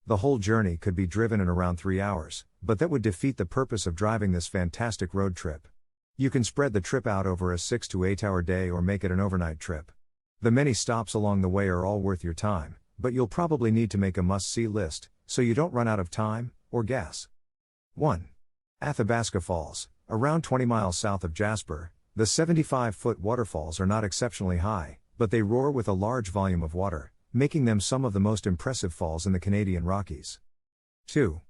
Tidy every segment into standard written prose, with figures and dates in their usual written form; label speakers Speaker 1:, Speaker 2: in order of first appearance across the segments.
Speaker 1: The whole journey could be driven in around 3 hours, but that would defeat the purpose of driving this fantastic road trip. You can spread the trip out over a 6 to 8 hour day or make it an overnight trip. The many stops along the way are all worth your time, but you'll probably need to make a must-see list, so you don't run out of time or gas. 1. Athabasca Falls. Around 20 miles south of Jasper, the 75-foot waterfalls are not exceptionally high, but they roar with a large volume of water, making them some of the most impressive falls in the Canadian Rockies. 2.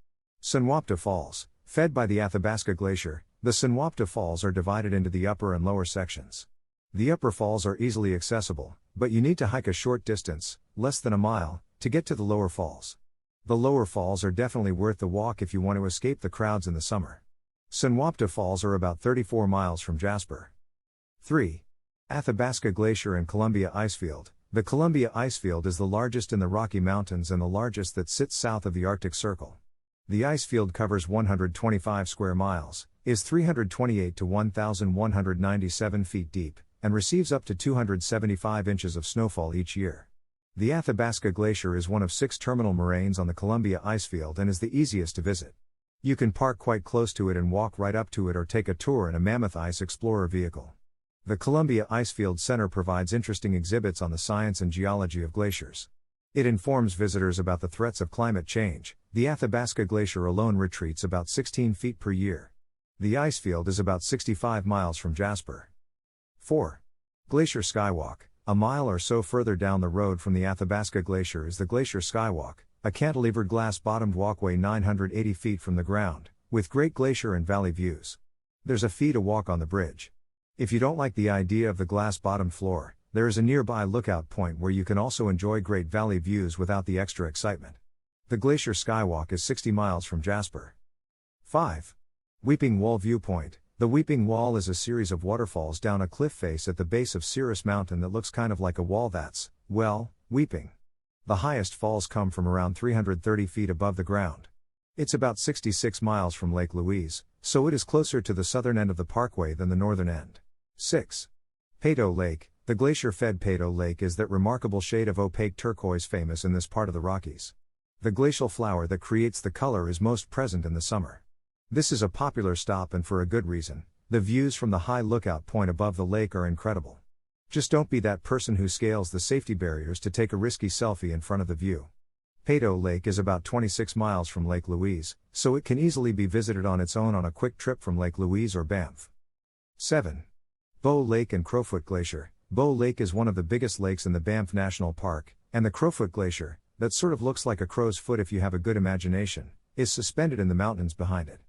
Speaker 1: Sunwapta Falls. Fed by the Athabasca Glacier, the Sunwapta Falls are divided into the upper and lower sections. The upper falls are easily accessible, but you need to hike a short distance, less than a mile, to get to the lower falls. The lower falls are definitely worth the walk if you want to escape the crowds in the summer. Sunwapta Falls are about 34 miles from Jasper. 3. Athabasca Glacier and Columbia Icefield. The Columbia Icefield is the largest in the Rocky Mountains and the largest that sits south of the Arctic Circle. The icefield covers 125 square miles, is 328 to 1,197 feet deep, and receives up to 275 inches of snowfall each year. The Athabasca Glacier is one of 6 terminal moraines on the Columbia Icefield and is the easiest to visit. You can park quite close to it and walk right up to it or take a tour in a Mammoth Ice Explorer vehicle. The Columbia Icefield Center provides interesting exhibits on the science and geology of glaciers. It informs visitors about the threats of climate change. The Athabasca Glacier alone retreats about 16 feet per year. The icefield is about 65 miles from Jasper. 4. Glacier Skywalk. A mile or so further down the road from the Athabasca Glacier is the Glacier Skywalk, a cantilevered glass-bottomed walkway 980 feet from the ground, with great glacier and valley views. There's a fee to walk on the bridge. If you don't like the idea of the glass-bottomed floor, there is a nearby lookout point where you can also enjoy great valley views without the extra excitement. The Glacier Skywalk is 60 miles from Jasper. 5. Weeping Wall Viewpoint. The Weeping Wall is a series of waterfalls down a cliff face at the base of Cirrus Mountain that looks kind of like a wall that's, well, weeping. The highest falls come from around 330 feet above the ground. It's about 66 miles from Lake Louise, so it is closer to the southern end of the parkway than the northern end. 6. Peyto Lake. The glacier-fed Peyto Lake is that remarkable shade of opaque turquoise famous in this part of the Rockies. The glacial flower that creates the color is most present in the summer. This is a popular stop and for a good reason. The views from the high lookout point above the lake are incredible. Just don't be that person who scales the safety barriers to take a risky selfie in front of the view. Peyto Lake is about 26 miles from Lake Louise, so it can easily be visited on its own on a quick trip from Lake Louise or Banff. 7. Bow Lake and Crowfoot Glacier. Bow Lake is one of the biggest lakes in the Banff National Park, and the Crowfoot Glacier, that sort of looks like a crow's foot if you have a good imagination, is suspended in the mountains behind it.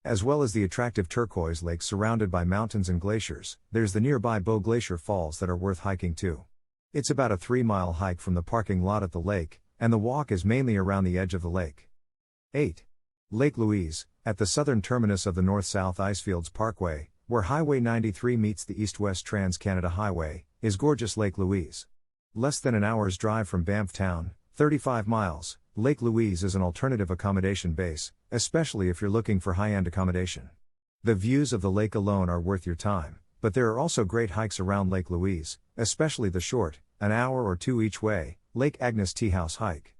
Speaker 1: As well as the attractive turquoise lake surrounded by mountains and glaciers, there's the nearby Bow Glacier Falls that are worth hiking too. It's about a 3-mile hike from the parking lot at the lake, and the walk is mainly around the edge of the lake. 8. Lake Louise. At the southern terminus of the North-South Icefields Parkway, where Highway 93 meets the East-West Trans-Canada Highway, is gorgeous Lake Louise. Less than an hour's drive from Banff Town, 35 miles, Lake Louise is an alternative accommodation base, especially if you're looking for high-end accommodation. The views of the lake alone are worth your time, but there are also great hikes around Lake Louise, especially the short, an hour or two each way, Lake Agnes Tea House hike.